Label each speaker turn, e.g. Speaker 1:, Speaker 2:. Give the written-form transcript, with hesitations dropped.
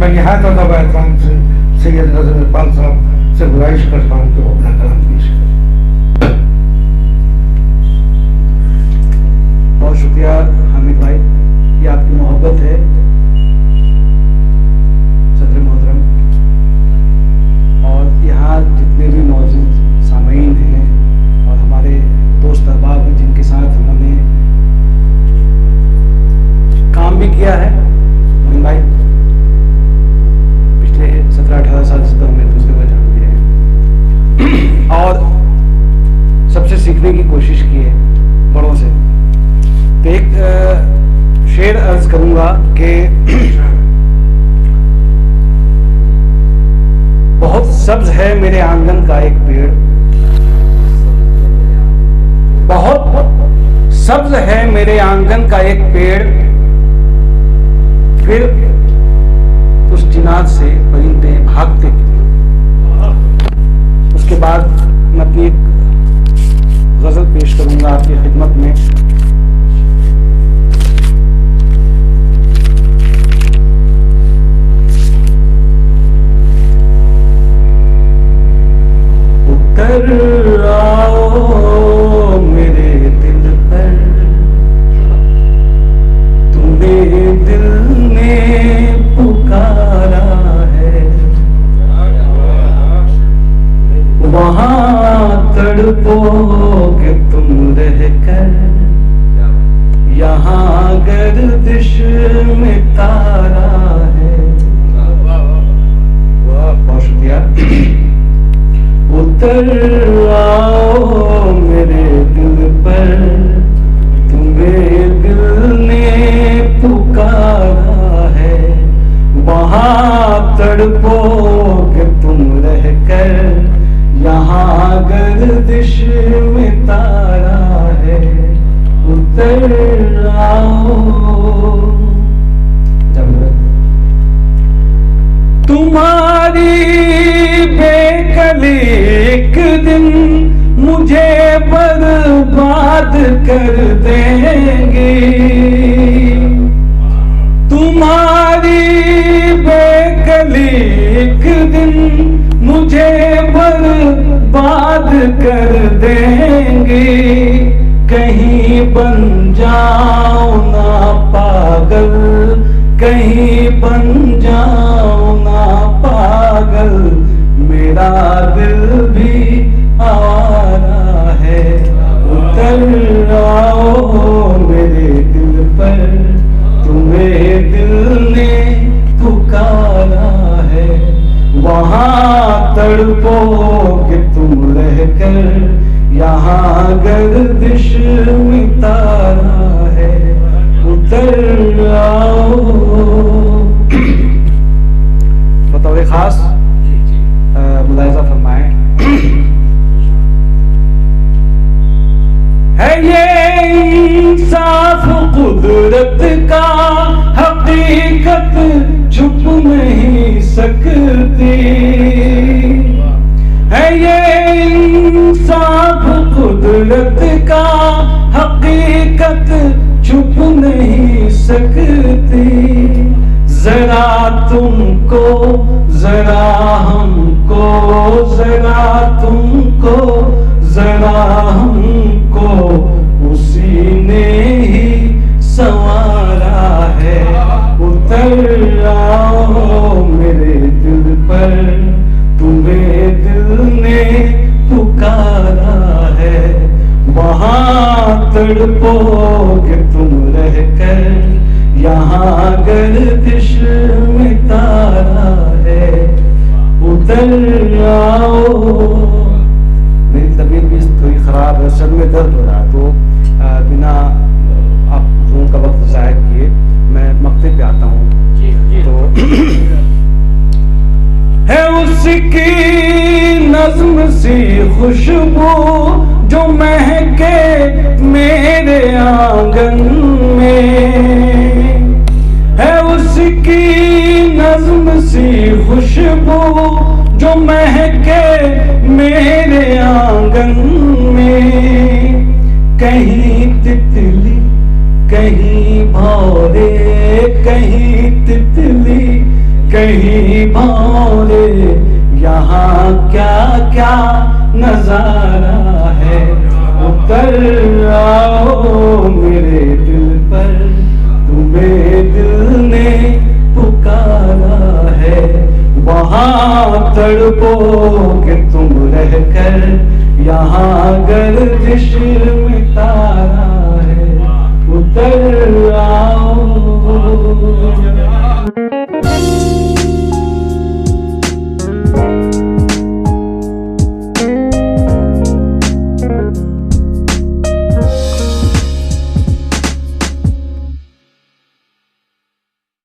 Speaker 1: मैं नहायत अदब एहतराम से सैयद नज़र इकबाल साहब से गुजारिश करता हूँ कि वो अपना कलाम पेश करें।
Speaker 2: बहुत शुक्रिया हामिद भाई, ये आपकी मोहब्बत है सदर मोहतरम। और यहाँ जितने भी मौजूद सामीन हैं और हमारे दोस्त अहबाब हैं जिनके साथ हमने काम भी किया है, मोइन भाई पिछले 17-18 साल से तो हमें दूसरे को जानते हैं और सबसे सीखने की कोशिश की है बड़ों से। तो एक शेर अर्ज करूंगा कि बहुत सब्ज है मेरे आंगन का एक पेड़, बहुत सब्ज है मेरे आंगन का एक पेड़, फिर उस जिनात से परिंदे भागते क्यों। उसके बाद मैं अपनी एक गजल पेश करूंगा आपकी खिदमत में। उतर आओ मेरे दिल पर, तुम्हें दिल ने पुकारा है, वहां तड़पोगे तुम रहकर, यहाँ गर्दिश में तारा है। बहुत शुक्रिया। उतर आओ मेरे दिल पर, तुम्हें दिल ने पुकारा है, वहां तड़पोगे तुम रहकर, यहाँ गर्दिश में तारा है। उतर आओ। तुम्हारी बेकली एक दिन मुझे बर्बाद कर देंगे, तुम्हारी बेकली एक दिन मुझे बर्बाद कर देंगे, कहीं बन जाओ ना पागल, कहीं बन जाओ ना पागल, मेरा दिल भी आवारा है। उतर आओ मेरे दिल पर, तुम्हें दिल ने पुकारा है, वहां तड़पोगे तुम रहकर, यहाँ गर्दिश में तारा है। उतर आओ। बतौर खास मुलाहिजा फरमाएं। है ये इंसाफ कुदरत का, हकीकत छुप नहीं सकती, है ये इंसाफ कुदरत का, हकीकत छुप नहीं सकती। जरा तुमको जरा हमको, जरा तुमको जरा हमको, उसी ने ही संवारा है। उतर आओ मेरे दिल पर, तुम्हें दिल ने पुकारा है, वहां तड़पोगे तुम रहकर, यहाँ गर्दिश में तारा है। उतर आओ। मेरी तबीयत भी थोड़ी खराब है, सर में दर्द हो रहा है, तो बिना आप ज़ूम का वक्त ज़ाया किए मैं मक्ते पे आता हूँ। तो है उसकी नज़्म सी खुशबू जो महके मेरे आंगन में, है उसकी नज़्म सी खुशबू जो महके मेरे आंगन में। कहीं तितली कहीं भौरे, कहीं तितली
Speaker 3: कहीं भौरे यहाँ क्या क्या नजारा है। उतर आओ मेरे दिल पर, तुम्हें दिल ने पुकारा है। वहाँ तड़पोगे तुम रहकर, यहाँ गर्दिश में तारा है। उतर आओ।